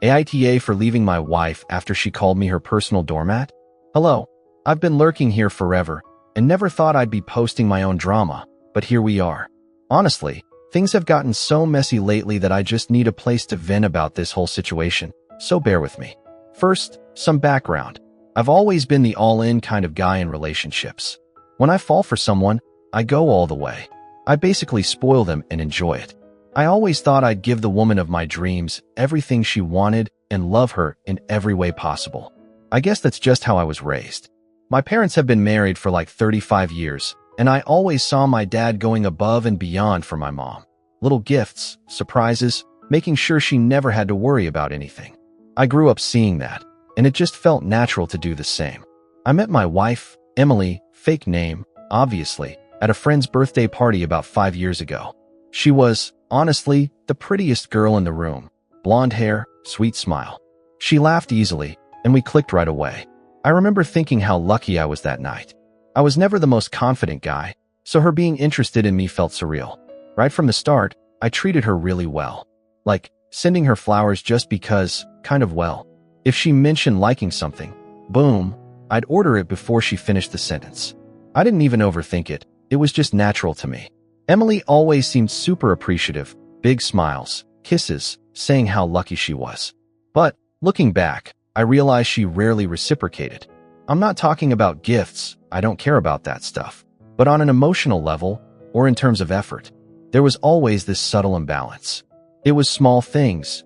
AITA for leaving my wife after she called me her personal doormat? Hello. I've been lurking here forever and never thought I'd be posting my own drama, but here we are. Honestly, things have gotten so messy lately that I just need a place to vent about this whole situation, so bear with me. First, some background. I've always been the all-in kind of guy in relationships. When I fall for someone, I go all the way. I basically spoil them and enjoy it. I always thought I'd give the woman of my dreams everything she wanted and love her in every way possible. I guess that's just how I was raised. My parents have been married for like 35 years, and I always saw my dad going above and beyond for my mom. Little gifts, surprises, making sure she never had to worry about anything. I grew up seeing that, and it just felt natural to do the same. I met my wife, Emily, fake name, obviously, at a friend's birthday party about 5 years ago. She was, honestly, the prettiest girl in the room. Blonde hair, sweet smile. She laughed easily, and we clicked right away. I remember thinking how lucky I was that night. I was never the most confident guy, so her being interested in me felt surreal. Right from the start, I treated her really well. Like, sending her flowers just because, kind of well. If she mentioned liking something, boom, I'd order it before she finished the sentence. I didn't even overthink it, it was just natural to me. Emily always seemed super appreciative, big smiles, kisses, saying how lucky she was. But, looking back, I realized she rarely reciprocated. I'm not talking about gifts, I don't care about that stuff. But on an emotional level, or in terms of effort, there was always this subtle imbalance. It was small things,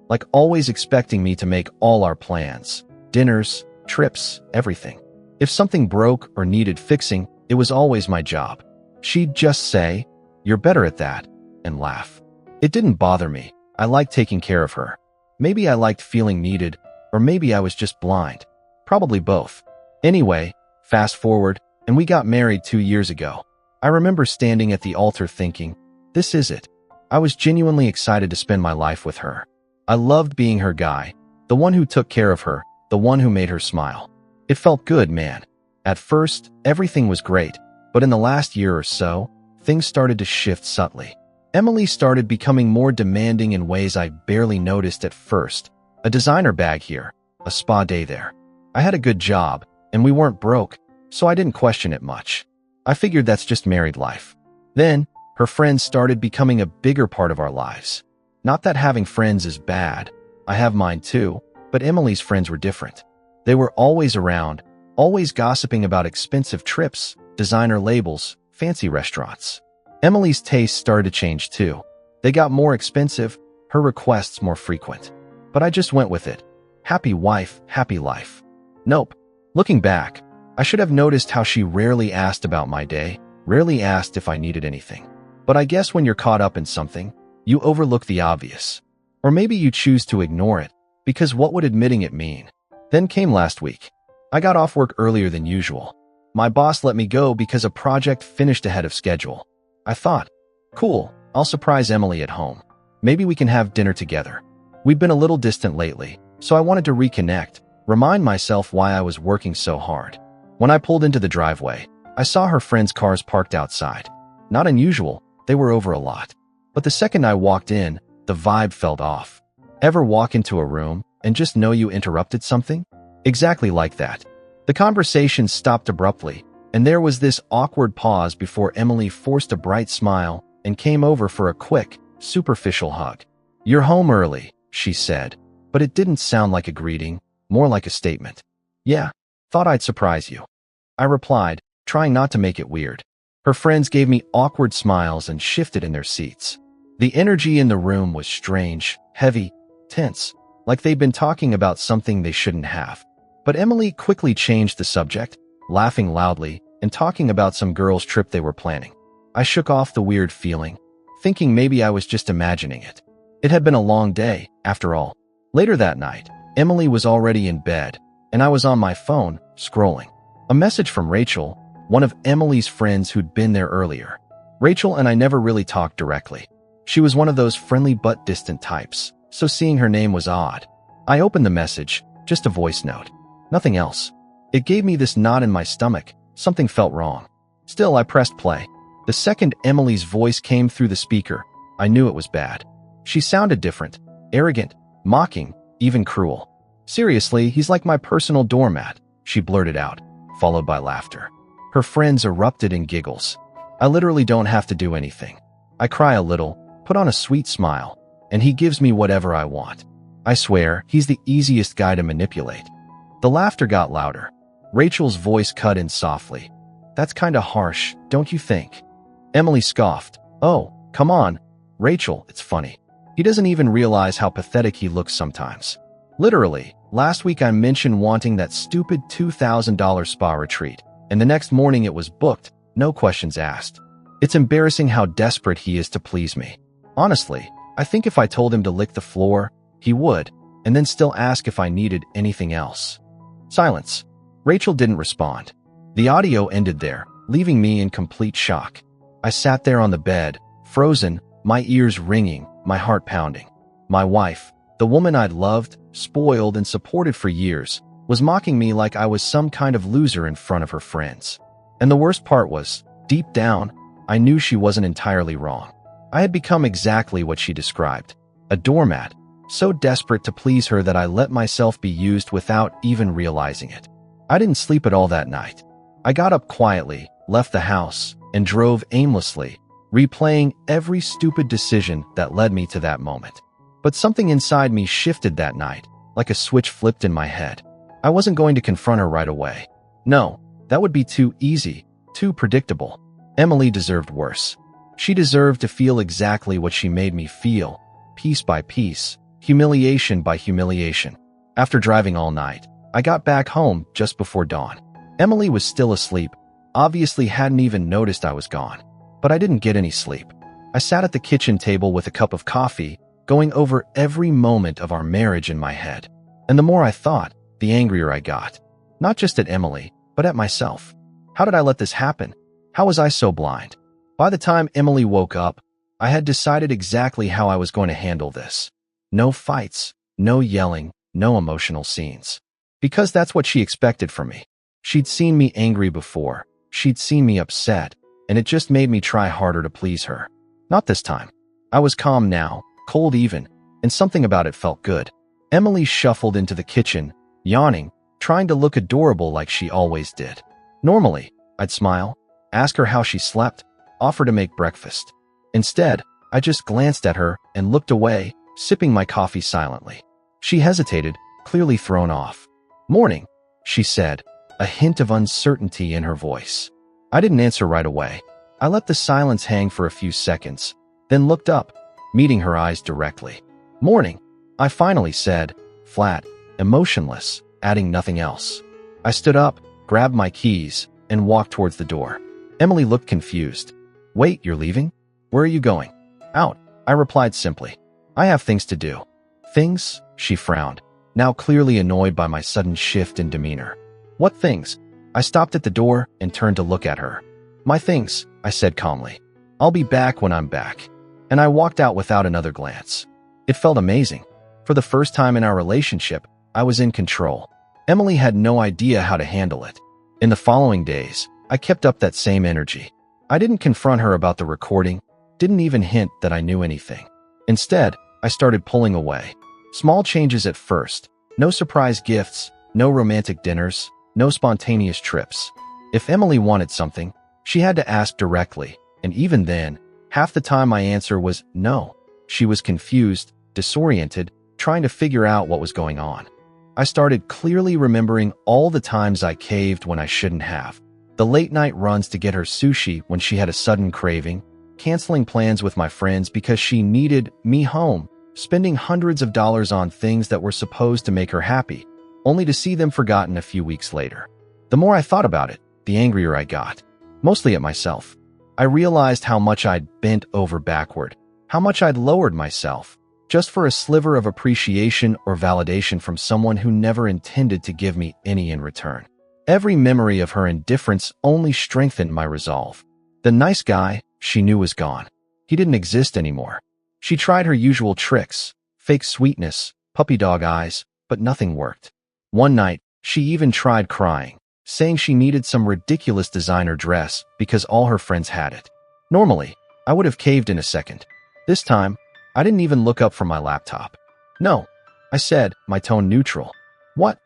like always expecting me to make all our plans. Dinners, trips, everything. If something broke or needed fixing, it was always my job. She'd just say, "You're better at that," and laugh. It didn't bother me. I liked taking care of her. Maybe I liked feeling needed, or maybe I was just blind. Probably both. Anyway, fast forward, and we got married 2 years ago. I remember standing at the altar thinking, this is it. I was genuinely excited to spend my life with her. I loved being her guy, the one who took care of her, the one who made her smile. It felt good, man. At first, everything was great, but in the last year or so, things started to shift subtly. Emily started becoming more demanding in ways I barely noticed at first. A designer bag here, a spa day there. I had a good job, and we weren't broke, so I didn't question it much. I figured that's just married life. Then, her friends started becoming a bigger part of our lives. Not that having friends is bad. I have mine too, but Emily's friends were different. They were always around, always gossiping about expensive trips, designer labels, fancy restaurants. Emily's tastes started to change too. They got more expensive, her requests more frequent. But I just went with it. Happy wife, happy life. Nope. Looking back, I should have noticed how she rarely asked about my day, rarely asked if I needed anything. But I guess when you're caught up in something, you overlook the obvious. Or maybe you choose to ignore it, because what would admitting it mean? Then came last week. I got off work earlier than usual. My boss let me go because a project finished ahead of schedule. I thought, cool, I'll surprise Emily at home. Maybe we can have dinner together. We've been a little distant lately, so I wanted to reconnect, remind myself why I was working so hard. When I pulled into the driveway, I saw her friends' cars parked outside. Not unusual, they were over a lot. But the second I walked in, the vibe felt off. Ever walk into a room and just know you interrupted something? Exactly like that. The conversation stopped abruptly, and there was this awkward pause before Emily forced a bright smile and came over for a quick, superficial hug. "You're home early," she said, but it didn't sound like a greeting, more like a statement. "Yeah, thought I'd surprise you," I replied, trying not to make it weird. Her friends gave me awkward smiles and shifted in their seats. The energy in the room was strange, heavy, tense, like they'd been talking about something they shouldn't have. But Emily quickly changed the subject, laughing loudly and talking about some girl's trip they were planning. I shook off the weird feeling, thinking maybe I was just imagining it. It had been a long day, after all. Later that night, Emily was already in bed, and I was on my phone, scrolling. A message from Rachel, one of Emily's friends who'd been there earlier. Rachel and I never really talked directly. She was one of those friendly but distant types, so seeing her name was odd. I opened the message, just a voice note. Nothing else. It gave me this knot in my stomach. Something felt wrong. Still, I pressed play. The second Emily's voice came through the speaker, I knew it was bad. She sounded different, arrogant, mocking, even cruel. Seriously, he's like my personal doormat, she blurted out, followed by laughter. Her friends erupted in giggles. I literally don't have to do anything. I cry a little, put on a sweet smile, and he gives me whatever I want. I swear, he's the easiest guy to manipulate. The laughter got louder. Rachel's voice cut in softly. That's kinda harsh, don't you think? Emily scoffed. Oh, come on, Rachel, it's funny. He doesn't even realize how pathetic he looks sometimes. Literally, last week I mentioned wanting that stupid $2,000 spa retreat, and the next morning it was booked, no questions asked. It's embarrassing how desperate he is to please me. Honestly, I think if I told him to lick the floor, he would, and then still ask if I needed anything else. Silence. Rachel didn't respond. The audio ended there, leaving me in complete shock. I sat there on the bed, frozen, my ears ringing, my heart pounding. My wife, the woman I'd loved, spoiled, and supported for years, was mocking me like I was some kind of loser in front of her friends. And the worst part was, deep down, I knew she wasn't entirely wrong. I had become exactly what she described, a doormat, so desperate to please her that I let myself be used without even realizing it. I didn't sleep at all that night. I got up quietly, left the house, and drove aimlessly, replaying every stupid decision that led me to that moment. But something inside me shifted that night, like a switch flipped in my head. I wasn't going to confront her right away. No, that would be too easy, too predictable. Emily deserved worse. She deserved to feel exactly what she made me feel, piece by piece, humiliation by humiliation. After driving all night, I got back home just before dawn. Emily was still asleep, obviously hadn't even noticed I was gone. But I didn't get any sleep. I sat at the kitchen table with a cup of coffee, going over every moment of our marriage in my head. And the more I thought, the angrier I got. Not just at Emily, but at myself. How did I let this happen? How was I so blind? By the time Emily woke up, I had decided exactly how I was going to handle this. No fights, no yelling, no emotional scenes. Because that's what she expected from me. She'd seen me angry before. She'd seen me upset, and it just made me try harder to please her. Not this time. I was calm now, cold even, and something about it felt good. Emily shuffled into the kitchen, yawning, trying to look adorable like she always did. Normally, I'd smile, ask her how she slept, offer to make breakfast. Instead, I just glanced at her and looked away, sipping my coffee silently. She hesitated, clearly thrown off. "Morning," she said, a hint of uncertainty in her voice. I didn't answer right away. I let the silence hang for a few seconds, then looked up, meeting her eyes directly. "Morning," I finally said, flat, emotionless, adding nothing else. I stood up, grabbed my keys, and walked towards the door. Emily looked confused. "Wait, you're leaving? Where are you going?" "Out," I replied simply. "I have things to do." "Things?" she frowned, now clearly annoyed by my sudden shift in demeanor. "What things?" I stopped at the door and turned to look at her. "My things," I said calmly. "I'll be back when I'm back." And I walked out without another glance. It felt amazing. For the first time in our relationship, I was in control. Emily had no idea how to handle it. In the following days, I kept up that same energy. I didn't confront her about the recording, didn't even hint that I knew anything. Instead, I started pulling away. Small changes at first. No surprise gifts, no romantic dinners, no spontaneous trips. If Emily wanted something, she had to ask directly, and even then, half the time my answer was no. She was confused, disoriented, trying to figure out what was going on. I started clearly remembering all the times I caved when I shouldn't have. The late-night runs to get her sushi when she had a sudden craving, canceling plans with my friends because she needed me home, spending hundreds of dollars on things that were supposed to make her happy, only to see them forgotten a few weeks later. The more I thought about it, the angrier I got, mostly at myself. I realized how much I'd bent over backward, how much I'd lowered myself, just for a sliver of appreciation or validation from someone who never intended to give me any in return. Every memory of her indifference only strengthened my resolve. The nice guy she knew was gone. He didn't exist anymore. She tried her usual tricks, fake sweetness, puppy dog eyes, but nothing worked. One night, she even tried crying, saying she needed some ridiculous designer dress because all her friends had it. Normally, I would have caved in a second. This time, I didn't even look up from my laptop. No, I said, my tone neutral. What?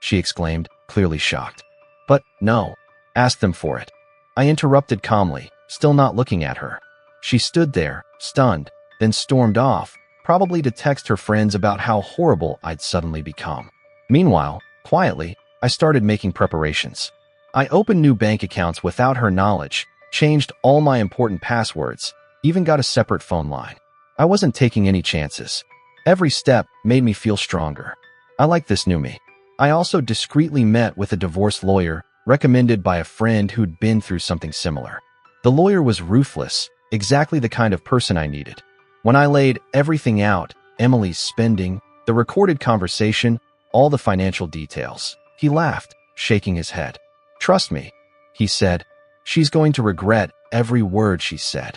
She exclaimed, clearly shocked. But, no. Ask them for it. I interrupted calmly, still not looking at her. She stood there, stunned, then stormed off, probably to text her friends about how horrible I'd suddenly become. Meanwhile, quietly, I started making preparations. I opened new bank accounts without her knowledge, changed all my important passwords, even got a separate phone line. I wasn't taking any chances. Every step made me feel stronger. I liked this new me. I also discreetly met with a divorce lawyer, recommended by a friend who'd been through something similar. The lawyer was ruthless, exactly the kind of person I needed. When I laid everything out, Emily's spending, the recorded conversation, all the financial details, he laughed, shaking his head. Trust me, he said. She's going to regret every word she said.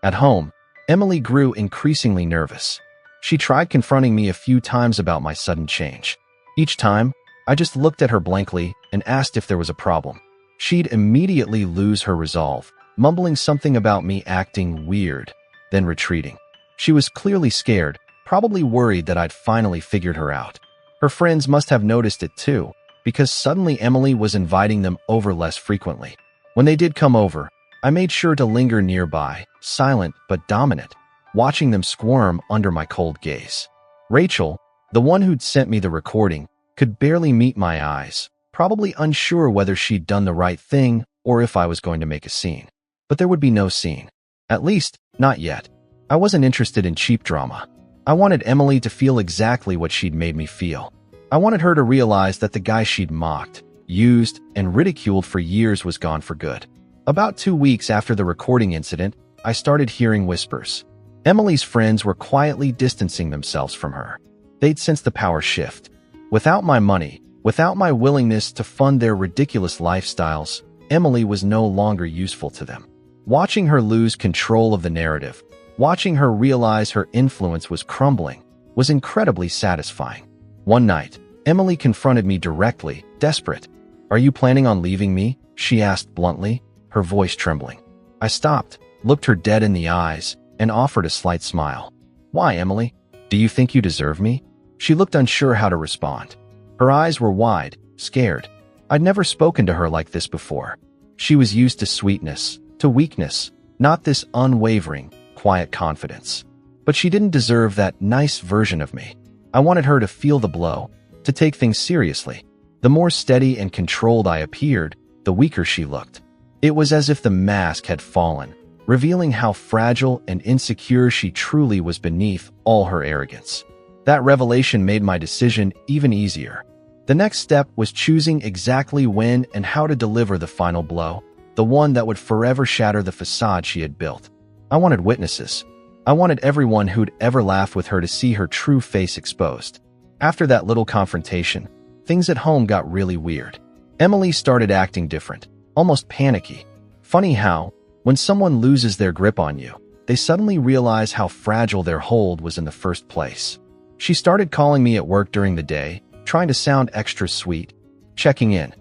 At home, Emily grew increasingly nervous. She tried confronting me a few times about my sudden change. Each time, I just looked at her blankly and asked if there was a problem. She'd immediately lose her resolve, mumbling something about me acting weird, then retreating. She was clearly scared, probably worried that I'd finally figured her out. Her friends must have noticed it too, because suddenly Emily was inviting them over less frequently. When they did come over, I made sure to linger nearby, silent but dominant, watching them squirm under my cold gaze. Rachel, the one who'd sent me the recording, could barely meet my eyes, probably unsure whether she'd done the right thing or if I was going to make a scene. But there would be no scene. At least, not yet. I wasn't interested in cheap drama. I wanted Emily to feel exactly what she'd made me feel. I wanted her to realize that the guy she'd mocked, used, and ridiculed for years was gone for good. About 2 weeks after the recording incident, I started hearing whispers. Emily's friends were quietly distancing themselves from her. They'd sensed the power shift. Without my money, without my willingness to fund their ridiculous lifestyles, Emily was no longer useful to them. Watching her lose control of the narrative, watching her realize her influence was crumbling, was incredibly satisfying. One night, Emily confronted me directly, desperate. "Are you planning on leaving me?" she asked bluntly, her voice trembling. I stopped, looked her dead in the eyes, and offered a slight smile. "Why, Emily? Do you think you deserve me?" She looked unsure how to respond. Her eyes were wide, scared. I'd never spoken to her like this before. She was used to sweetness, to weakness, not this unwavering, quiet confidence. But she didn't deserve that nice version of me. I wanted her to feel the blow, to take things seriously. The more steady and controlled I appeared, the weaker she looked. It was as if the mask had fallen, revealing how fragile and insecure she truly was beneath all her arrogance. That revelation made my decision even easier. The next step was choosing exactly when and how to deliver the final blow, the one that would forever shatter the facade she had built. I wanted witnesses. I wanted everyone who'd ever laughed with her to see her true face exposed. After that little confrontation, things at home got really weird. Emily started acting different, almost panicky. Funny how, when someone loses their grip on you, they suddenly realize how fragile their hold was in the first place. She started calling me at work during the day, trying to sound extra sweet, checking in.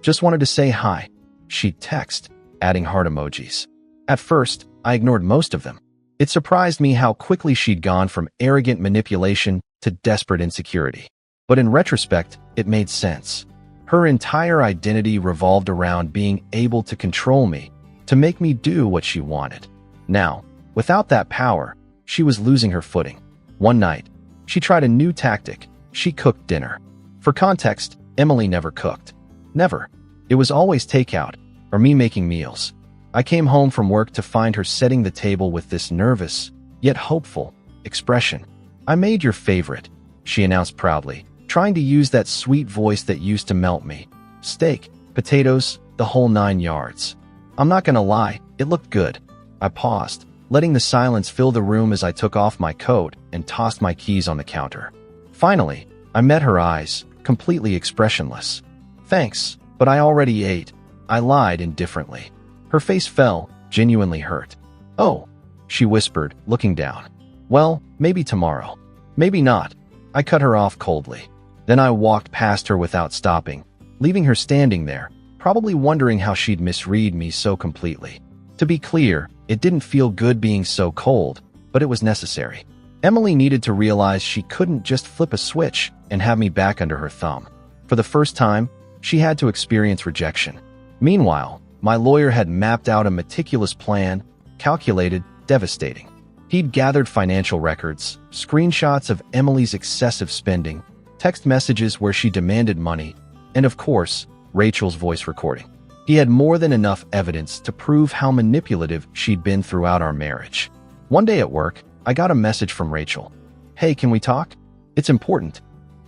"Just wanted to say hi," she'd text, adding heart emojis. At first, I ignored most of them. It surprised me how quickly she'd gone from arrogant manipulation to desperate insecurity. But in retrospect, it made sense. Her entire identity revolved around being able to control me, to make me do what she wanted. Now, without that power, she was losing her footing. One night, she tried a new tactic. She cooked dinner. For context, Emily never cooked. Never. It was always takeout, or me making meals. I came home from work to find her setting the table with this nervous, yet hopeful, expression. "I made your favorite," she announced proudly, trying to use that sweet voice that used to melt me. Steak, potatoes, the whole 9 yards. I'm not gonna lie, it looked good. I paused, letting the silence fill the room as I took off my coat and tossed my keys on the counter. Finally, I met her eyes, completely expressionless. "Thanks, but I already ate," I lied indifferently. Her face fell, genuinely hurt. "Oh," she whispered, looking down. "Well, maybe tomorrow. Maybe not." I cut her off coldly. Then I walked past her without stopping, leaving her standing there, probably wondering how she'd misread me so completely. To be clear, it didn't feel good being so cold, but it was necessary. Emily needed to realize she couldn't just flip a switch and have me back under her thumb. For the first time, she had to experience rejection. Meanwhile, my lawyer had mapped out a meticulous plan, calculated, devastating. He'd gathered financial records, screenshots of Emily's excessive spending, text messages where she demanded money, and of course, Rachel's voice recording. He had more than enough evidence to prove how manipulative she'd been throughout our marriage. One day at work, I got a message from Rachel. "Hey, can we talk? It's important."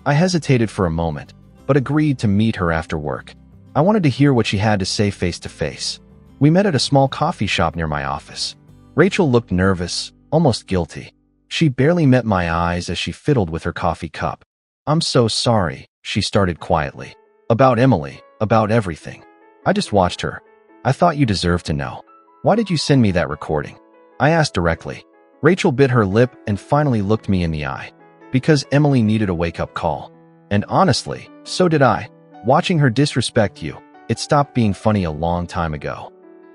I hesitated for a moment, but agreed to meet her after work. I wanted to hear what she had to say face to face. We met at a small coffee shop near my office. Rachel looked nervous, almost guilty. She barely met my eyes as she fiddled with her coffee cup. "I'm so sorry," she started quietly. "About Emily, about everything. I just watched her. I thought you deserved to know. Why did you send me that recording?" I asked directly. Rachel bit her lip and finally looked me in the eye. "Because Emily needed a wake-up call. And honestly, so did I. Watching her disrespect you, it stopped being funny a long time ago."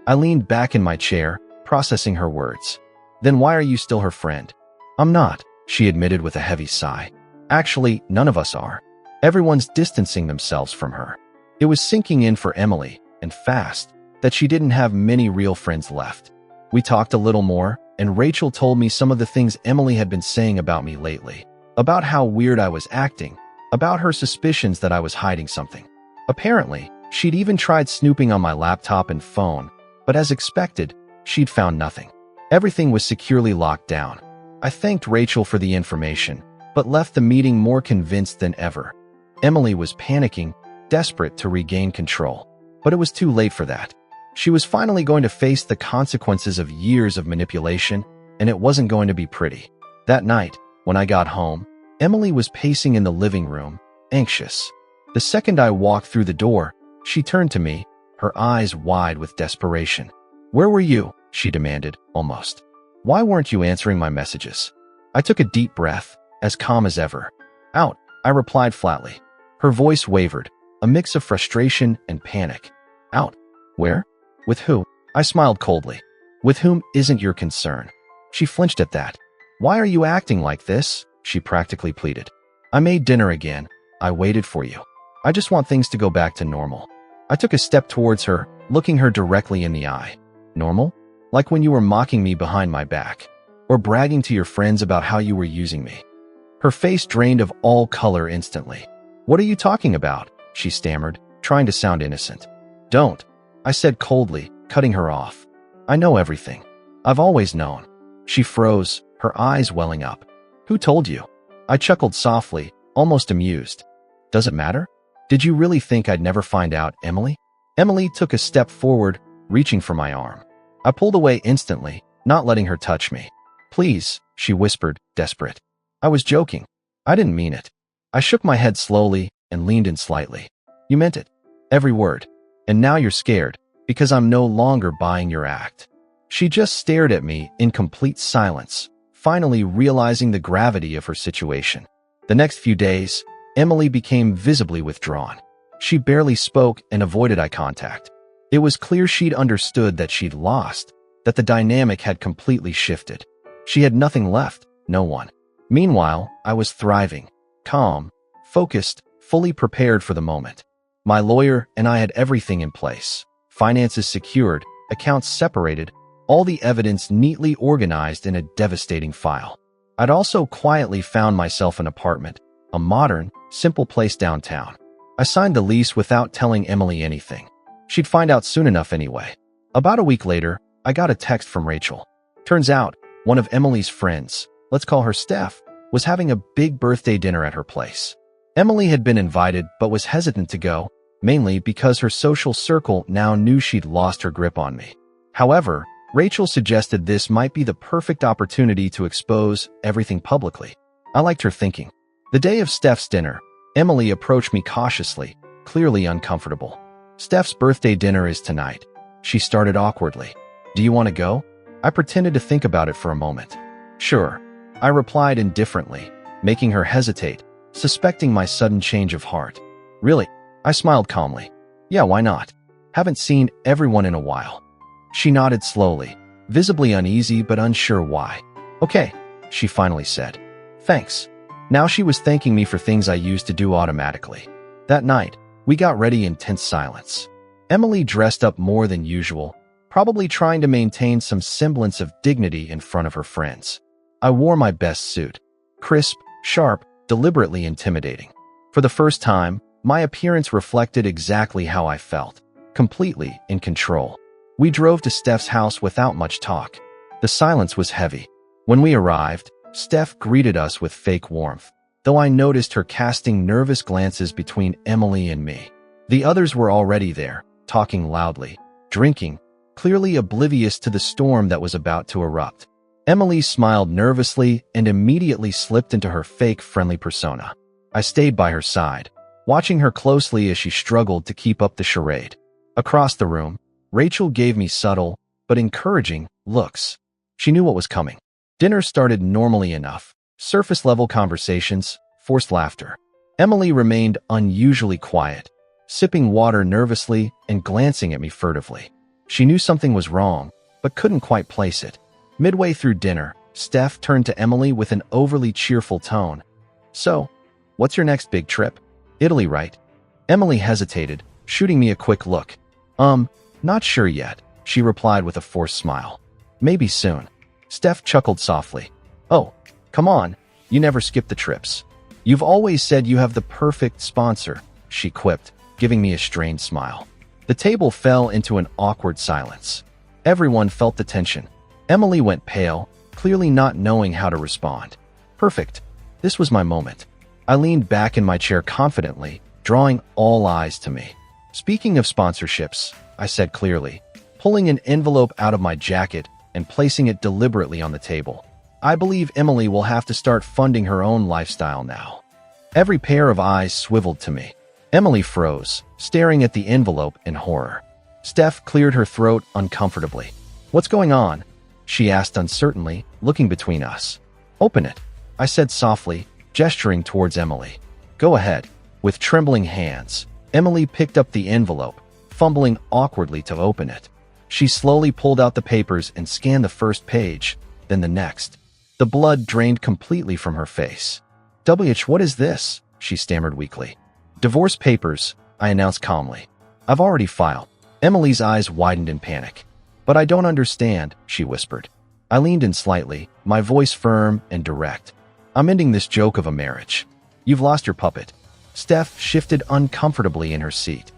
I leaned back in my chair, processing her words. "Then why are you still her friend?" "I'm not," she admitted with a heavy sigh. "Actually, none of us are. Everyone's distancing themselves from her." It was sinking in for Emily, and fast, that she didn't have many real friends left. We talked a little more, and Rachel told me some of the things Emily had been saying about me lately. About how weird I was acting, about her suspicions that I was hiding something. Apparently, she'd even tried snooping on my laptop and phone, but as expected, she'd found nothing. Everything was securely locked down. I thanked Rachel for the information, but left the meeting more convinced than ever. Emily was panicking, desperate to regain control. But it was too late for that. She was finally going to face the consequences of years of manipulation, and it wasn't going to be pretty. That night, when I got home, Emily was pacing in the living room, anxious. The second I walked through the door, she turned to me, her eyes wide with desperation. "Where were you?" she demanded, almost. "Why weren't you answering my messages?" I took a deep breath, as calm as ever. "Out," I replied flatly. Her voice wavered, a mix of frustration and panic. "Out? Where? With who?" I smiled coldly. "With whom isn't your concern." She flinched at that. "Why are you acting like this?" she practically pleaded. "I made dinner again. I waited for you. I just want things to go back to normal." I took a step towards her, looking her directly in the eye. "Normal? Like when you were mocking me behind my back, or bragging to your friends about how you were using me." Her face drained of all color instantly. "What are you talking about?" she stammered, trying to sound innocent. "Don't," I said coldly, cutting her off. "I know everything. I've always known." She froze, her eyes welling up. "Who told you?" I chuckled softly, almost amused. "Does it matter? Did you really think I'd never find out, Emily?" Emily took a step forward, reaching for my arm. I pulled away instantly, not letting her touch me. "Please," she whispered, desperate. "I was joking. I didn't mean it." I shook my head slowly and leaned in slightly. "You meant it. Every word. And now you're scared, because I'm no longer buying your act." She just stared at me in complete silence, finally realizing the gravity of her situation. The next few days, Emily became visibly withdrawn. She barely spoke and avoided eye contact. It was clear she'd understood that she'd lost, that the dynamic had completely shifted. She had nothing left, no one. Meanwhile, I was thriving, calm, focused, fully prepared for the moment. My lawyer and I had everything in place. Finances secured, accounts separated, all the evidence neatly organized in a devastating file. I'd also quietly found myself an apartment, a modern, simple place downtown. I signed the lease without telling Emily anything. She'd find out soon enough anyway. About a week later, I got a text from Rachel. Turns out, one of Emily's friends, let's call her Steph, was having a big birthday dinner at her place. Emily had been invited but was hesitant to go, mainly because her social circle now knew she'd lost her grip on me. However, Rachel suggested this might be the perfect opportunity to expose everything publicly. I liked her thinking. The day of Steph's dinner, Emily approached me cautiously, clearly uncomfortable. "Steph's birthday dinner is tonight," she started awkwardly. "Do you want to go?" I pretended to think about it for a moment. "Sure," I replied indifferently, making her hesitate, suspecting my sudden change of heart. "Really?" I smiled calmly. "Yeah, why not? Haven't seen everyone in a while." She nodded slowly, visibly uneasy but unsure why. "Okay, she finally said. Thanks. Now she was thanking me for things I used to do automatically. That night, we got ready in tense silence. Emily dressed up more than usual, probably trying to maintain some semblance of dignity in front of her friends. I wore my best suit. Crisp, sharp, deliberately intimidating. For the first time, my appearance reflected exactly how I felt. Completely in control. We drove to Steph's house without much talk. The silence was heavy. When we arrived, Steph greeted us with fake warmth, though I noticed her casting nervous glances between Emily and me. The others were already there, talking loudly, drinking, clearly oblivious to the storm that was about to erupt. Emily smiled nervously and immediately slipped into her fake friendly persona. I stayed by her side, watching her closely as she struggled to keep up the charade. Across the room, Rachel gave me subtle, but encouraging, looks. She knew what was coming. Dinner started normally enough. Surface-level conversations, forced laughter. Emily remained unusually quiet, sipping water nervously and glancing at me furtively. She knew something was wrong, but couldn't quite place it. Midway through dinner, Steph turned to Emily with an overly cheerful tone. So, what's your next big trip? Italy, right? Emily hesitated, shooting me a quick look. Not sure yet, she replied with a forced smile. Maybe soon. Steph chuckled softly. Oh, come on, you never skip the trips. You've always said you have the perfect sponsor, she quipped, giving me a strained smile. The table fell into an awkward silence. Everyone felt the tension. Emily went pale, clearly not knowing how to respond. Perfect. This was my moment. I leaned back in my chair confidently, drawing all eyes to me. Speaking of sponsorships, I said clearly, pulling an envelope out of my jacket and placing it deliberately on the table. I believe Emily will have to start funding her own lifestyle now. Every pair of eyes swiveled to me. Emily froze, staring at the envelope in horror. Steph cleared her throat uncomfortably. What's going on? She asked uncertainly, looking between us. Open it, I said softly, gesturing towards Emily. Go ahead. With trembling hands, Emily picked up the envelope, fumbling awkwardly to open it. She slowly pulled out the papers and scanned the first page, then the next. The blood drained completely from her face. What is this? She stammered weakly. Divorce papers, I announced calmly. I've already filed. Emily's eyes widened in panic. But I don't understand, she whispered. I leaned in slightly, my voice firm and direct. I'm ending this joke of a marriage. You've lost your puppet. Steph shifted uncomfortably in her seat.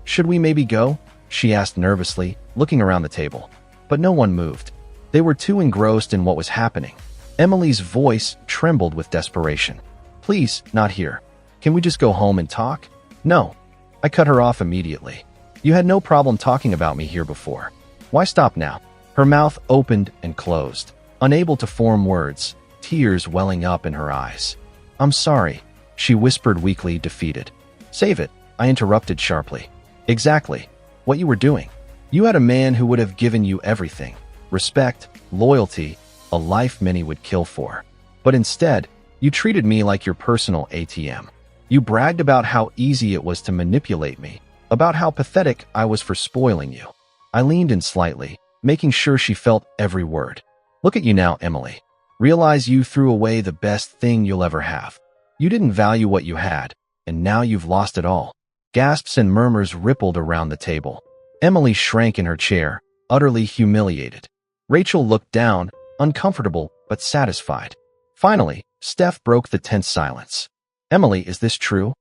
Should we maybe go? She asked nervously, looking around the table. But no one moved. They were too engrossed in what was happening. Emily's voice trembled with desperation. Please, not here. Can we just go home and talk? No. I cut her off immediately. You had no problem talking about me here before. Why stop now? Her mouth opened and closed, unable to form words, tears welling up in her eyes. I'm sorry, she whispered weakly, defeated. Save it, I interrupted sharply. Exactly. What you were doing. You had a man who would have given you everything. Respect, loyalty, a life many would kill for. But instead, you treated me like your personal ATM. You bragged about how easy it was to manipulate me, about how pathetic I was for spoiling you. I leaned in slightly, making sure she felt every word. Look at you now, Emily. Realize you threw away the best thing you'll ever have. You didn't value what you had, and now you've lost it all. Gasps and murmurs rippled around the table. Emily shrank in her chair, utterly humiliated. Rachel looked down, uncomfortable but satisfied. Finally, Steph broke the tense silence. Emily, is this true?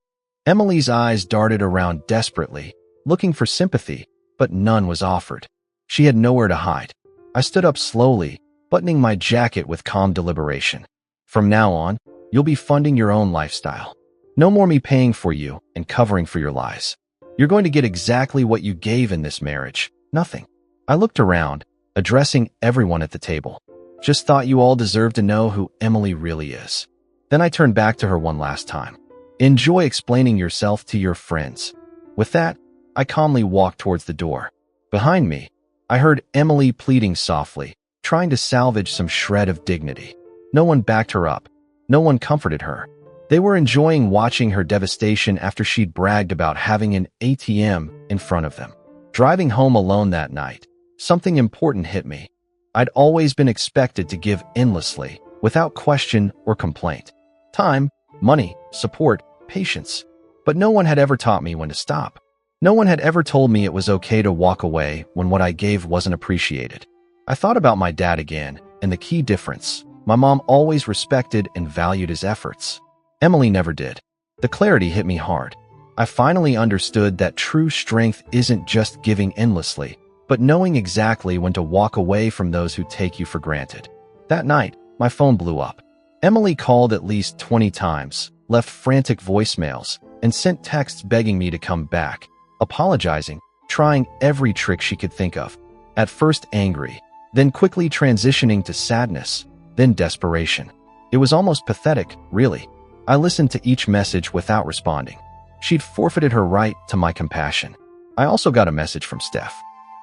Emily's eyes darted around desperately, looking for sympathy, but none was offered. She had nowhere to hide. I stood up slowly, buttoning my jacket with calm deliberation. From now on, you'll be funding your own lifestyle. No more me paying for you and covering for your lies. You're going to get exactly what you gave in this marriage, nothing. I looked around, addressing everyone at the table. Just thought you all deserved to know who Emily really is. Then I turned back to her one last time. Enjoy explaining yourself to your friends. With that, I calmly walked towards the door. Behind me, I heard Emily pleading softly, trying to salvage some shred of dignity. No one backed her up. No one comforted her. They were enjoying watching her devastation after she'd bragged about having an ATM in front of them. Driving home alone that night, something important hit me. I'd always been expected to give endlessly, without question or complaint. Time, money, support, patience. But no one had ever taught me when to stop. No one had ever told me it was okay to walk away when what I gave wasn't appreciated. I thought about my dad again, and the key difference: my mom always respected and valued his efforts. Emily never did. The clarity hit me hard. I finally understood that true strength isn't just giving endlessly, but knowing exactly when to walk away from those who take you for granted. That night, my phone blew up. Emily called at least 20 times, left frantic voicemails, and sent texts begging me to come back, apologizing, trying every trick she could think of. At first angry, then quickly transitioning to sadness, then desperation. It was almost pathetic, really. I listened to each message without responding. She'd forfeited her right to my compassion. I also got a message from Steph.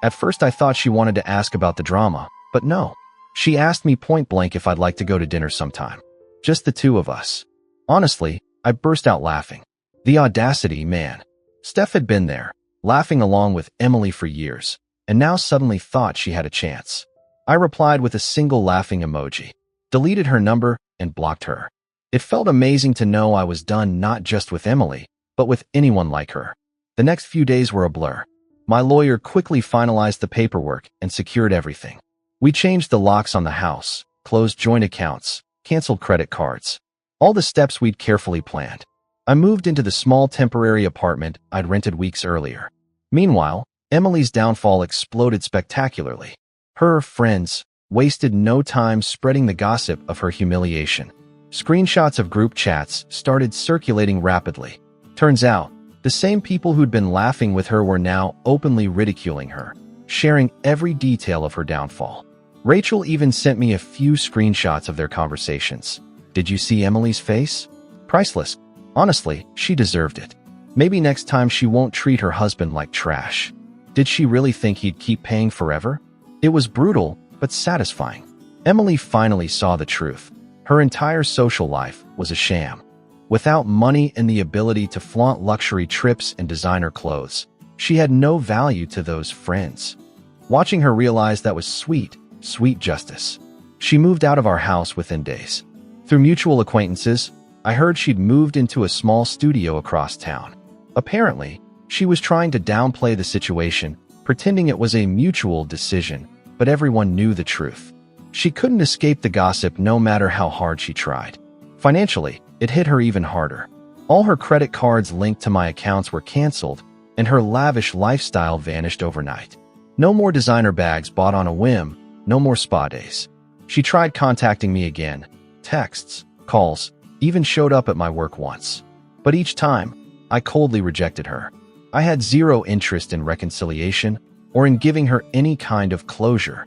At first I thought she wanted to ask about the drama, but no. She asked me point blank if I'd like to go to dinner sometime. Just the two of us. Honestly, I burst out laughing. The audacity, man. Steph had been there, laughing along with Emily for years, and now suddenly thought she had a chance. I replied with a single laughing emoji, deleted her number, and blocked her. It felt amazing to know I was done not just with Emily, but with anyone like her. The next few days were a blur. My lawyer quickly finalized the paperwork and secured everything. We changed the locks on the house, closed joint accounts, canceled credit cards. All the steps we'd carefully planned. I moved into the small temporary apartment I'd rented weeks earlier. Meanwhile, Emily's downfall exploded spectacularly. Her friends wasted no time spreading the gossip of her humiliation. Screenshots of group chats started circulating rapidly. Turns out, the same people who'd been laughing with her were now openly ridiculing her, sharing every detail of her downfall. Rachel even sent me a few screenshots of their conversations. Did you see Emily's face? Priceless. Honestly, she deserved it. Maybe next time she won't treat her husband like trash. Did she really think he'd keep paying forever? It was brutal, but satisfying. Emily finally saw the truth. Her entire social life was a sham. Without money and the ability to flaunt luxury trips and designer clothes, she had no value to those friends. Watching her realize that was sweet justice. She moved out of our house within days. Through mutual acquaintances, I heard she'd moved into a small studio across town. Apparently, she was trying to downplay the situation, pretending it was a mutual decision, but everyone knew the truth. She couldn't escape the gossip no matter how hard she tried. Financially, it hit her even harder. All her credit cards linked to my accounts were canceled, and her lavish lifestyle vanished overnight. No more designer bags bought on a whim, no more spa days. She tried contacting me again. Texts, calls, even showed up at my work once. But each time, I coldly rejected her. I had zero interest in reconciliation or in giving her any kind of closure.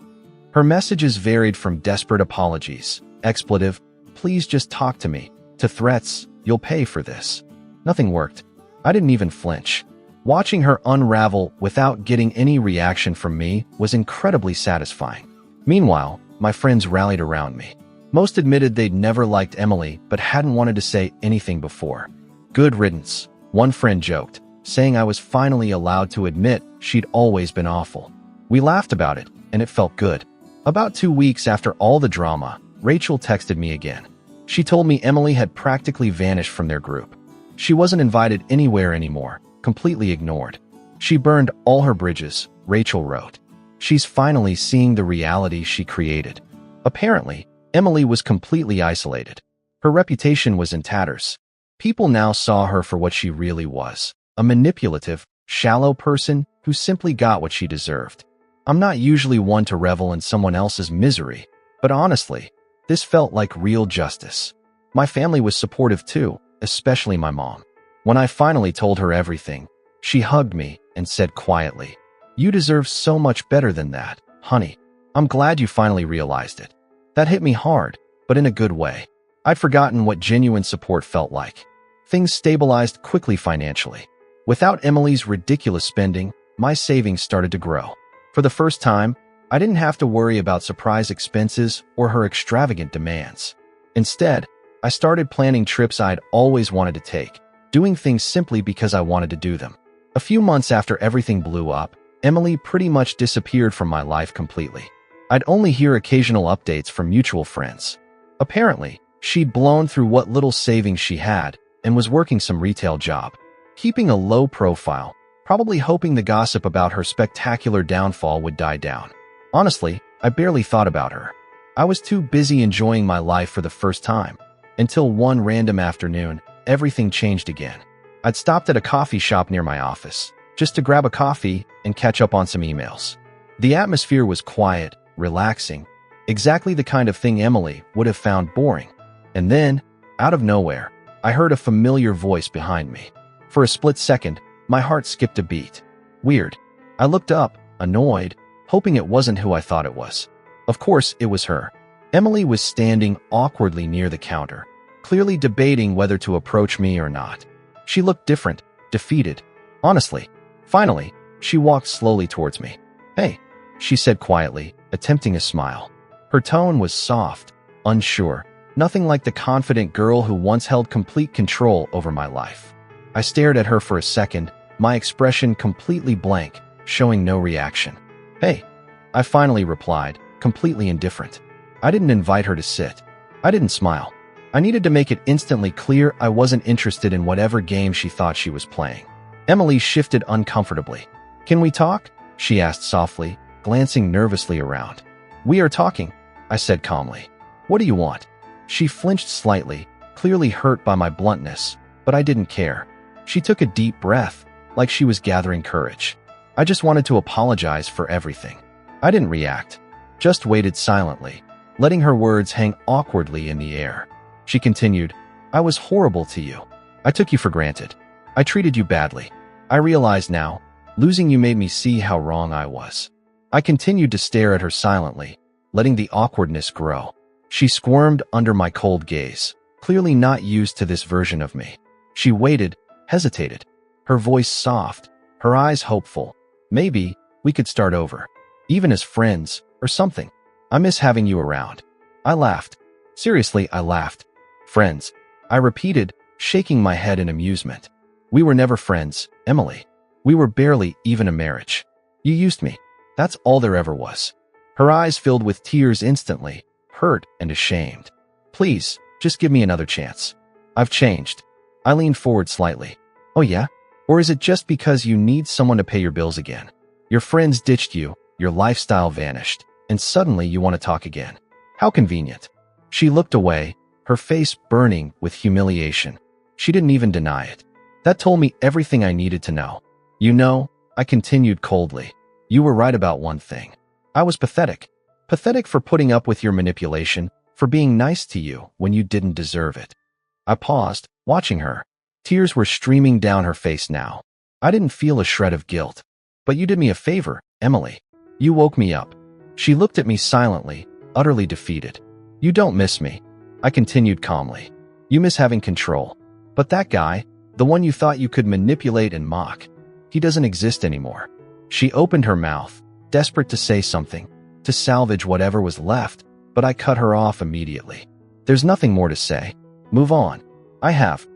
Her messages varied from desperate apologies, expletive, "Please just talk to me," to threats, "You'll pay for this." Nothing worked. I didn't even flinch. Watching her unravel without getting any reaction from me was incredibly satisfying. Meanwhile, my friends rallied around me. Most admitted they'd never liked Emily but hadn't wanted to say anything before. Good riddance, one friend joked, saying I was finally allowed to admit she'd always been awful. We laughed about it, and it felt good. About 2 weeks after all the drama, Rachel texted me again. She told me Emily had practically vanished from their group. She wasn't invited anywhere anymore, completely ignored. She burned all her bridges, Rachel wrote. She's finally seeing the reality she created. Apparently, Emily was completely isolated. Her reputation was in tatters. People now saw her for what she really was, a manipulative, shallow person who simply got what she deserved. I'm not usually one to revel in someone else's misery, but honestly, this felt like real justice. My family was supportive too, especially my mom. When I finally told her everything, she hugged me and said quietly, "You deserve so much better than that, honey. I'm glad you finally realized it." That hit me hard, but in a good way. I'd forgotten what genuine support felt like. Things stabilized quickly financially. Without Emily's ridiculous spending, my savings started to grow. For the first time, I didn't have to worry about surprise expenses or her extravagant demands. Instead, I started planning trips I'd always wanted to take, doing things simply because I wanted to do them. A few months after everything blew up, Emily pretty much disappeared from my life completely. I'd only hear occasional updates from mutual friends. Apparently, she'd blown through what little savings she had and was working some retail job, keeping a low profile, probably hoping the gossip about her spectacular downfall would die down. Honestly, I barely thought about her. I was too busy enjoying my life for the first time. Until one random afternoon, everything changed again. I'd stopped at a coffee shop near my office, just to grab a coffee and catch up on some emails. The atmosphere was quiet, relaxing, exactly the kind of thing Emily would have found boring. And then, out of nowhere, I heard a familiar voice behind me. For a split second, my heart skipped a beat. Weird. I looked up, annoyed, hoping it wasn't who I thought it was. Of course, it was her. Emily was standing awkwardly near the counter, clearly debating whether to approach me or not. She looked different, defeated. Honestly, finally, she walked slowly towards me. "Hey," she said quietly, attempting a smile. Her tone was soft, unsure, nothing like the confident girl who once held complete control over my life. I stared at her for a second, my expression completely blank, showing no reaction. "Hey," I finally replied, completely indifferent. I didn't invite her to sit. I didn't smile. I needed to make it instantly clear I wasn't interested in whatever game she thought she was playing. Emily shifted uncomfortably. "Can we talk?" she asked softly, glancing nervously around. "We are talking," I said calmly. "What do you want?" She flinched slightly, clearly hurt by my bluntness, but I didn't care. She took a deep breath, like she was gathering courage. "I just wanted to apologize for everything." I didn't react, just waited silently, letting her words hang awkwardly in the air. She continued, "I was horrible to you. I took you for granted. I treated you badly. I realize now, losing you made me see how wrong I was." I continued to stare at her silently, letting the awkwardness grow. She squirmed under my cold gaze, clearly not used to this version of me. She waited, hesitated, her voice soft, her eyes hopeful. "Maybe we could start over, even as friends or something. I miss having you around." I laughed. Seriously, I laughed. "Friends," I repeated, shaking my head in amusement. "We were never friends, Emily. We were barely even a marriage. You used me. That's all there ever was." Her eyes filled with tears instantly, hurt and ashamed. "Please, just give me another chance. I've changed." I leaned forward slightly. "Oh yeah? Or is it just because you need someone to pay your bills again? Your friends ditched you, your lifestyle vanished, and suddenly you want to talk again. How convenient." She looked away, her face burning with humiliation. She didn't even deny it. That told me everything I needed to know. "You know," I continued coldly, "you were right about one thing. I was pathetic. Pathetic for putting up with your manipulation, for being nice to you when you didn't deserve it." I paused, watching her. Tears were streaming down her face now. I didn't feel a shred of guilt. "But you did me a favor, Emily. You woke me up." She looked at me silently, utterly defeated. "You don't miss me," I continued calmly. "You miss having control. But that guy, the one you thought you could manipulate and mock, he doesn't exist anymore." She opened her mouth, desperate to say something, to salvage whatever was left, but I cut her off immediately. "There's nothing more to say. Move on." "I have."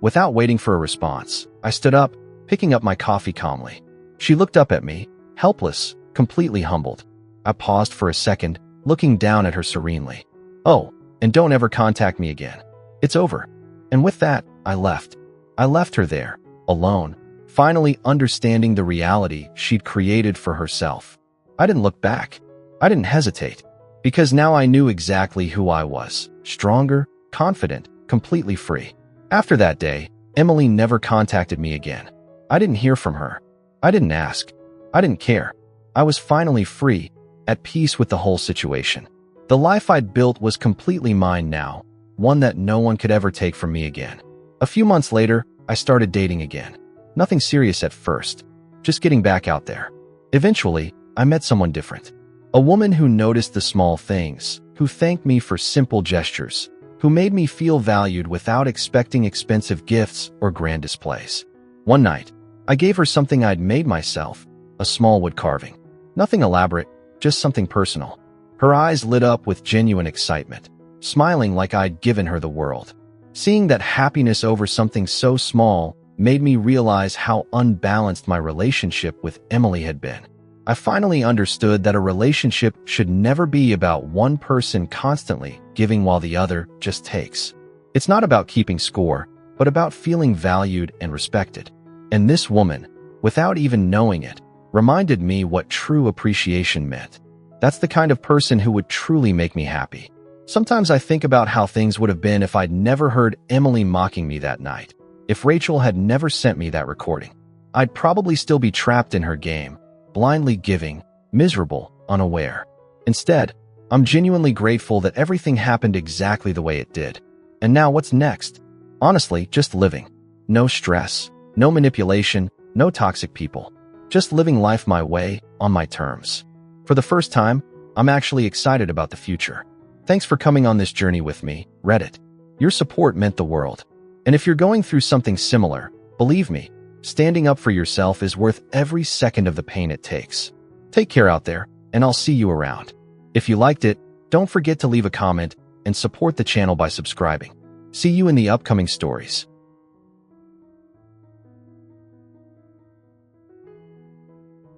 Without waiting for a response, I stood up, picking up my coffee calmly. She looked up at me, helpless, completely humbled. I paused for a second, looking down at her serenely. "Oh, and don't ever contact me again. It's over." And with that, I left. I left her there, alone, finally understanding the reality she'd created for herself. I didn't look back. I didn't hesitate, because now I knew exactly who I was, stronger, confident, completely free. After that day, Emily never contacted me again. I didn't hear from her. I didn't ask. I didn't care. I was finally free, at peace with the whole situation. The life I'd built was completely mine now, one that no one could ever take from me again. A few months later, I started dating again. Nothing serious at first, just getting back out there. Eventually, I met someone different. A woman who noticed the small things, who thanked me for simple gestures, who made me feel valued without expecting expensive gifts or grand displays. One night, I gave her something I'd made myself, a small wood carving. Nothing elaborate, just something personal. Her eyes lit up with genuine excitement, smiling like I'd given her the world. Seeing that happiness over something so small made me realize how unbalanced my relationship with Emily had been. I finally understood that a relationship should never be about one person constantly giving while the other just takes. It's not about keeping score, but about feeling valued and respected. And this woman, without even knowing it, reminded me what true appreciation meant. That's the kind of person who would truly make me happy. Sometimes I think about how things would have been if I'd never heard Emily mocking me that night. If Rachel had never sent me that recording, I'd probably still be trapped in her game, blindly giving, miserable, unaware. Instead, I'm genuinely grateful that everything happened exactly the way it did. And now what's next? Honestly, just living. No stress, no manipulation, no toxic people. Just living life my way, on my terms. For the first time, I'm actually excited about the future. Thanks for coming on this journey with me, Reddit. Your support meant the world. And if you're going through something similar, believe me, standing up for yourself is worth every second of the pain it takes. Take care out there, and I'll see you around. If you liked it, don't forget to leave a comment and support the channel by subscribing. See you in the upcoming stories.